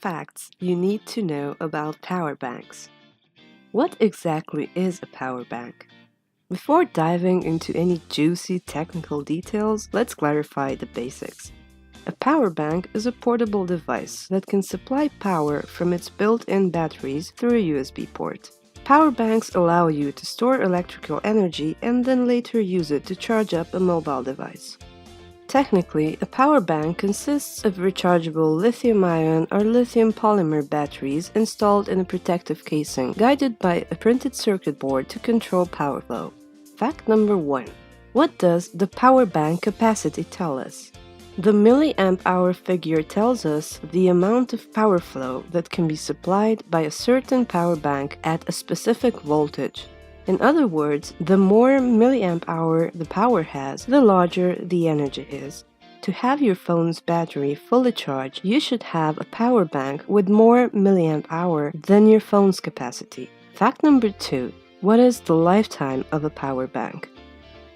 facts you need to know about power banks. What exactly is a power bank? Before diving into any juicy technical details, let's clarify the basics. A power bank is a portable device that can supply power from its built-in batteries through a USB port. Power banks allow you to store electrical energy and then later use it to charge up a mobile device. Technically, a power bank consists of rechargeable lithium-ion or lithium polymer batteries installed in a protective casing, guided by a printed circuit board to control power flow. Fact number 1. What does the power bank capacity tell us? The milliamp hour figure tells us the amount of power flow that can be supplied by a certain power bank at a specific voltage. In other words, the more milliamp hour the power has, the larger the energy is. To have your phone's battery fully charged, you should have a power bank with more milliamp hour than your phone's capacity. Fact number 2. What is the lifetime of a power bank?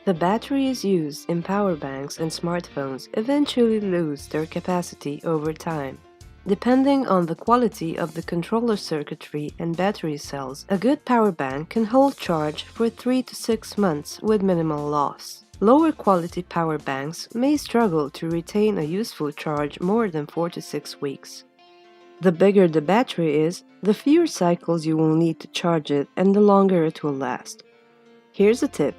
The batteries used in power banks and smartphones eventually lose their capacity over time. Depending on the quality of the controller circuitry and battery cells, a good power bank can hold charge for 3 to 6 months with minimal loss. Lower quality power banks may struggle to retain a useful charge more than 4 to 6 weeks. The bigger the battery is, the fewer cycles you will need to charge it and the longer it will last. Here's a tip.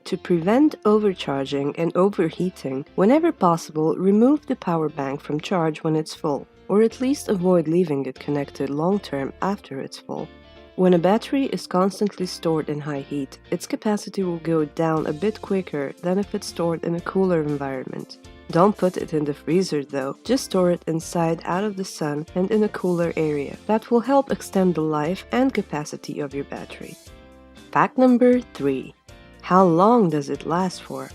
To prevent overcharging and overheating, whenever possible, remove the power bank from charge when it's full, or at least avoid leaving it connected long-term after it's full. When a battery is constantly stored in high heat, its capacity will go down a bit quicker than if it's stored in a cooler environment. Don't put it in the freezer though, just store it inside out of the sun and in a cooler area. That will help extend the life and capacity of your battery. Fact number 3. How long does it last for?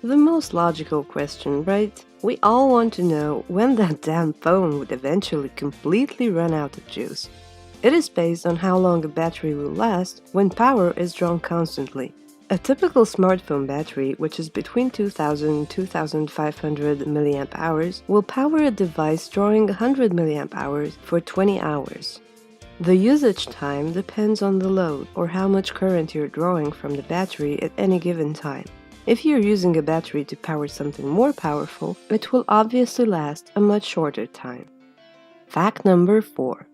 The most logical question, right? We all want to know when that damn phone would eventually completely run out of juice. It is based on how long a battery will last when power is drawn constantly. A typical smartphone battery, which is between 2000 and 2500 mAh, will power a device drawing 100 mAh for 20 hours. The usage time depends on the load or how much current you're drawing from the battery at any given time. If you're using a battery to power something more powerful, it will obviously last a much shorter time. Fact number 4.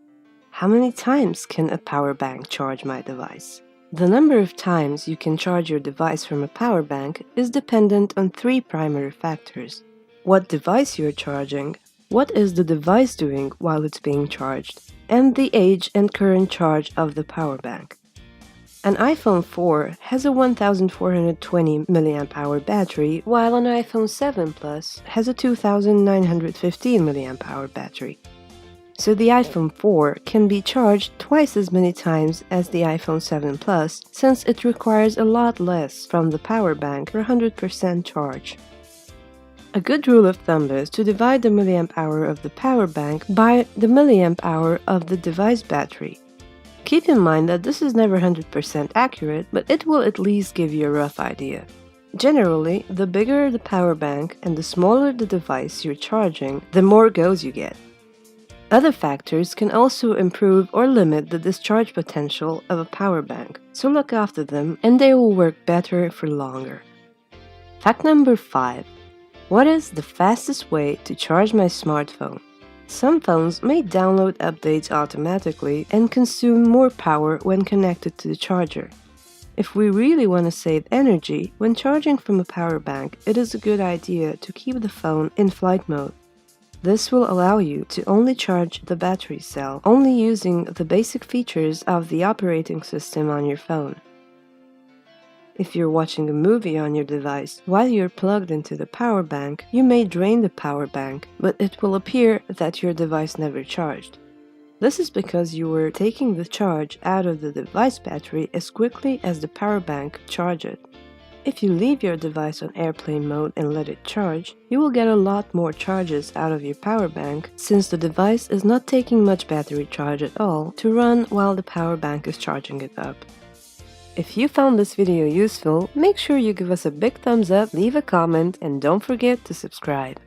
How many times can a power bank charge my device? The number of times you can charge your device from a power bank is dependent on 3 primary factors. What device you're charging, what is the device doing while it's being charged, and the age and current charge of the power bank. An iPhone 4 has a 1420 mAh battery, while an iPhone 7 Plus has a 2915 mAh battery. So the iPhone 4 can be charged twice as many times as the iPhone 7 Plus, since it requires a lot less from the power bank for 100% charge. A good rule of thumb is to divide the milliamp hour of the power bank by the milliamp hour of the device battery. Keep in mind that this is never 100% accurate, but it will at least give you a rough idea. Generally, the bigger the power bank and the smaller the device you're charging, the more goes you get. Other factors can also improve or limit the discharge potential of a power bank, so look after them and they will work better for longer. Fact number 5. What is the fastest way to charge my smartphone? Some phones may download updates automatically and consume more power when connected to the charger. If we really want to save energy, when charging from a power bank, it is a good idea to keep the phone in flight mode. This will allow you to only charge the battery cell, only using the basic features of the operating system on your phone. If you're watching a movie on your device while you're plugged into the power bank, you may drain the power bank, but it will appear that your device never charged. This is because you were taking the charge out of the device battery as quickly as the power bank charged it. If you leave your device on airplane mode and let it charge, you will get a lot more charges out of your power bank, since the device is not taking much battery charge at all to run while the power bank is charging it up. If you found this video useful, make sure you give us a big thumbs up, leave a comment, and don't forget to subscribe.